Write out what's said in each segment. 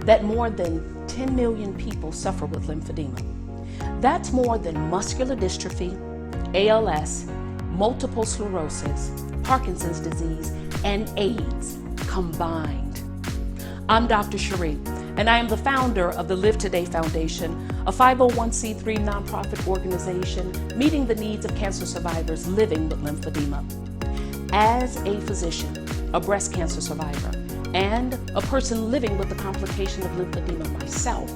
that more than 10 million people suffer with lymphedema. That's more than muscular dystrophy, ALS, multiple sclerosis, Parkinson's disease, and AIDS combined. I'm Dr. Cherie, and I am the founder of the Live Today Foundation, a 501c3 nonprofit organization meeting the needs of cancer survivors living with lymphedema. As a physician, a breast cancer survivor, and a person living with the complication of lymphedema myself,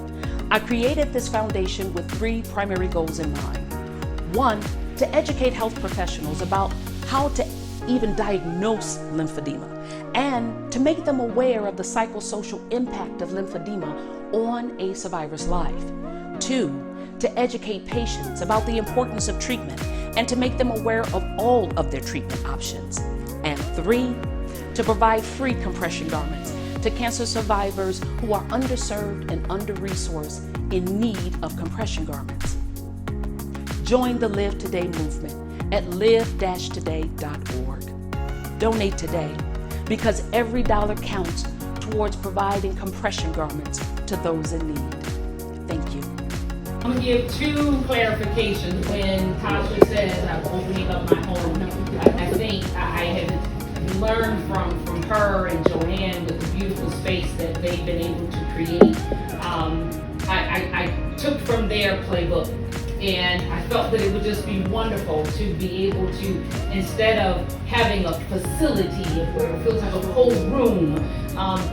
I created this foundation with three primary goals in mind. One, to educate health professionals about how to even diagnose lymphedema, and to make them aware of the psychosocial impact of lymphedema on a survivor's life. Two, to educate patients about the importance of treatment and to make them aware of all of their treatment options. And three, to provide free compression garments to cancer survivors who are underserved and under-resourced in need of compression garments. Join the Live Today movement at live-today.org. Donate today, because every dollar counts towards providing compression garments to those in need. Thank you. I'm going to give two clarifications. When Tasha says I'm opening up my home, I think I have learned from her and Joanne with the beautiful space that they've been able to create. I took from their playbook, and I felt that it would just be wonderful to be able to, instead of having a facility where it feels like a whole room,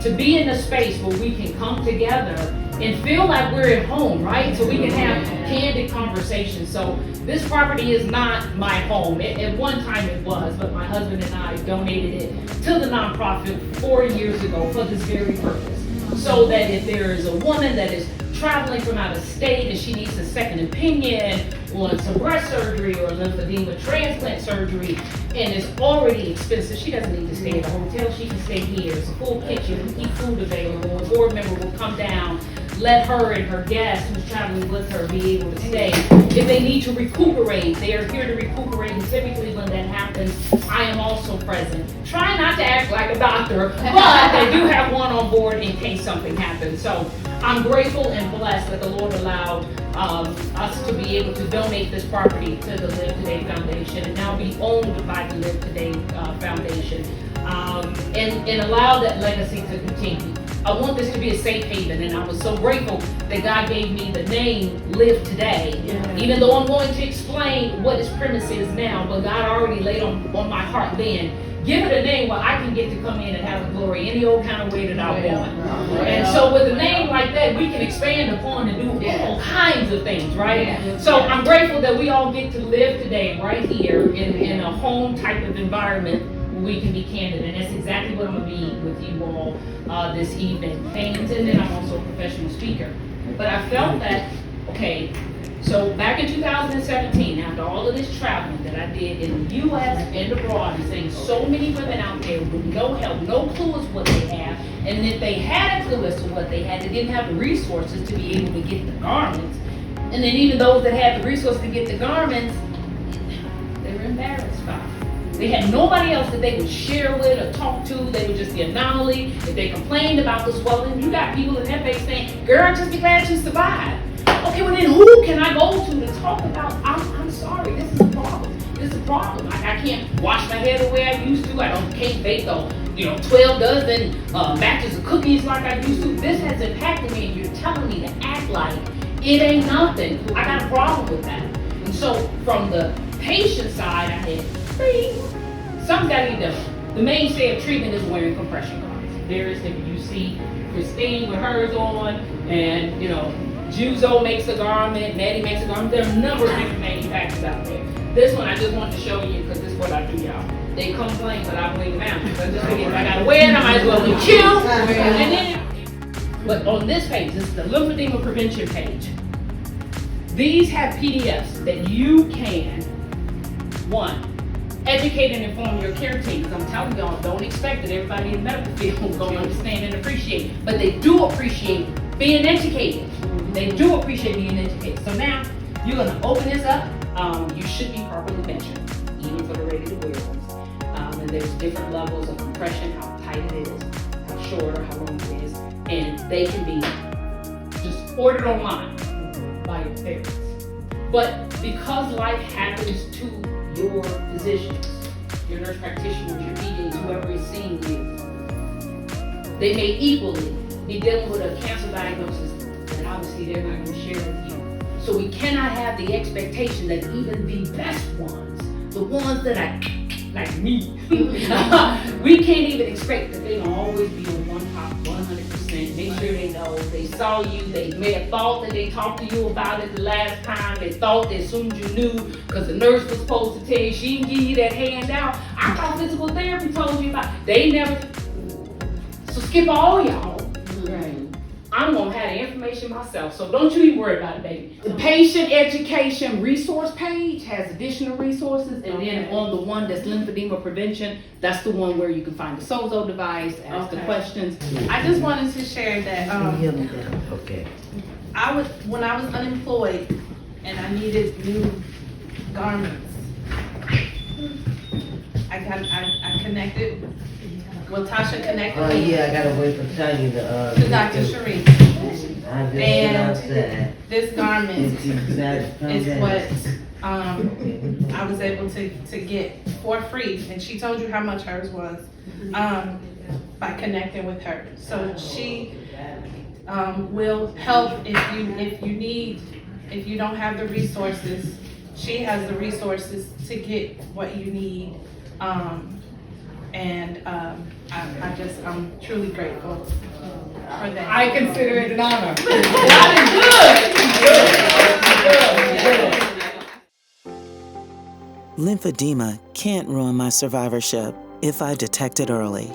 to be in a space where we can come together and feel like we're at home, right? So we can have candid conversations. So this property is not my home. At one time it was, but my husband and I donated it to the nonprofit 4 years ago for this very purpose. So that if there is a woman that is traveling from out of state and she needs a second opinion on some breast surgery or lymphedema transplant surgery, and it's already expensive, she doesn't need to stay at a hotel, she can stay here. It's a full kitchen, we keep food available. A board member will come down, let her and her guest who's traveling with her be able to stay. If they need to recuperate, they are here to recuperate, and typically when that happens, I am also present. Try not to act like a doctor, but they do have one on board in case something happens. So I'm grateful and blessed that the Lord allowed us to be able to donate this property to the Live Today Foundation and now be owned by the Live Today Foundation, and allow that legacy to continue. I want this to be a safe haven, and I was so grateful that God gave me the name Live Today, even though I'm going to explain what its premise is now, but God already laid on my heart then. Give it a name where I can get to come in and have the glory any old kind of way that I want. And so with a name like that, we can expand upon and do all kinds of things, right? So I'm grateful that we all get to live today right here in a home type of environment where we can be candid. And that's exactly what I'm going to be with you all this evening. And then I'm also a professional speaker. But I felt that, okay, so back in 2017, after all of this traveling that I did in the U.S. and abroad, and seeing so many women out there with no help, no clue as what they have, and if they had a clue as to what they had, they didn't have the resources to be able to get the garments. And then even those that had the resources to get the garments, they were embarrassed by it. They had nobody else that they would share with or talk to. They were just the anomaly. If they complained about the swelling, you got people in their face saying, "Girl, just be glad you survived." Okay, well then who can I go to talk about, I'm sorry, this is a problem. This is a problem. I can't wash my hair the way I used to. Can't bake 12 dozen batches of cookies like I used to. This has impacted me, and you're telling me to act like it ain't nothing. I got a problem with that. And so from the patient side, I had something's got to be done. The mainstay of treatment is wearing compression garments. There is, if you see Christine with hers on, and Juzo makes a garment, Maddie makes a garment. There are a number of different manufacturers out there. This one I just wanted to show you because this is what I do, y'all. They complain, but I bring them out. So I just figured if I gotta wear it, I might as well look cute. And then, but on this page, this is the Lymphedema Prevention page. These have PDFs that you can, one, educate and inform your care teams. I'm telling y'all, don't expect that everybody in the medical field is going to understand and appreciate, but they do appreciate being educated. They do appreciate being educated. So now, you're going to open this up. You should be properly measured, even for the ready-to-wear ones. And there's different levels of compression, how tight it is, how short or how long it is. and they can be just ordered online by your therapist. But because life happens to your physicians, your nurse practitioners, your PAs, whoever is seeing you, they may equally be dealing with a cancer diagnosis that obviously they're not going to share with you. So we cannot have the expectation that even the best ones, the ones that are like me, we can't even expect that they'll always be on one top 100%. Make sure they know they saw you, they may have thought that they talked to you about it the last time, they thought they assumed you knew because the nurse was supposed to tell you, she didn't give you that handout. I thought physical therapy told you about it. They never. So skip all y'all. Right. I'm gonna have the information myself, so don't you even worry about it, baby. The patient education resource page has additional resources, and then on the one that's lymphedema prevention, that's the one where you can find the SOZO device, ask the questions. I just wanted to share that when I was unemployed and I needed new garments, I connected. Well, Tasha connected me. Yeah, I gotta wait for Tanya to Dr. Sharif. And this garment is what I was able to get for free, and she told you how much hers was by connecting with her. So she will help if you don't have the resources. She has the resources to get what you need. I'm truly grateful for that. I consider it an honor. Good. Lymphedema can't ruin my survivorship if I detect it early.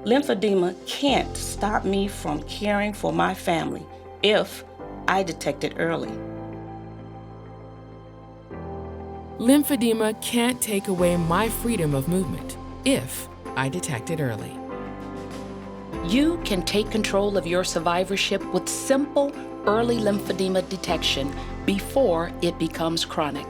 Lymphedema can't stop me from caring for my family if I detect it early. Lymphedema can't take away my freedom of movement if I detect it early. You can take control of your survivorship with simple early lymphedema detection before it becomes chronic.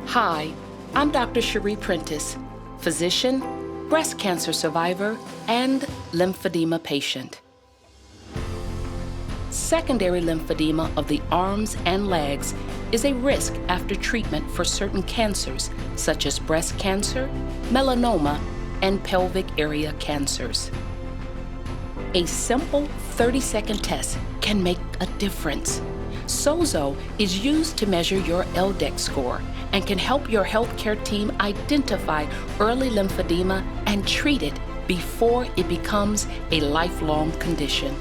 Hi, I'm Dr. Cherie Prentice, physician, breast cancer survivor, and lymphedema patient. Secondary lymphedema of the arms and legs is a risk after treatment for certain cancers, such as breast cancer, melanoma, and pelvic area cancers. A simple 30-second test can make a difference. SOZO is used to measure your LDEX score and can help your healthcare team identify early lymphedema and treat it before it becomes a lifelong condition.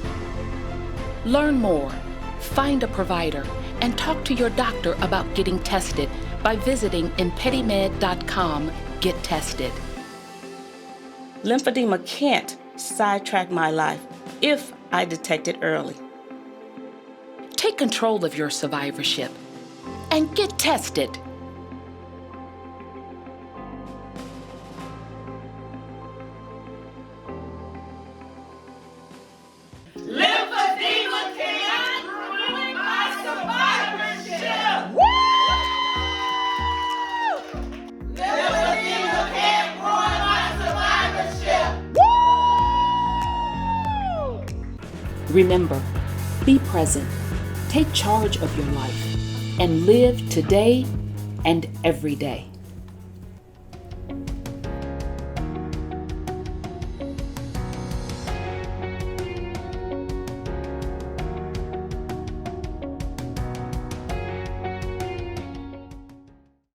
Learn more, find a provider, and talk to your doctor about getting tested by visiting impedimed.com. Get tested. Lymphedema can't sidetrack my life if I detect it early. Take control of your survivorship and get tested. Lymphedema can't ruin my survivorship. Woo! Lymphedema can't ruin my survivorship. Woo! Remember, be present, take charge of your life, and live today and every day.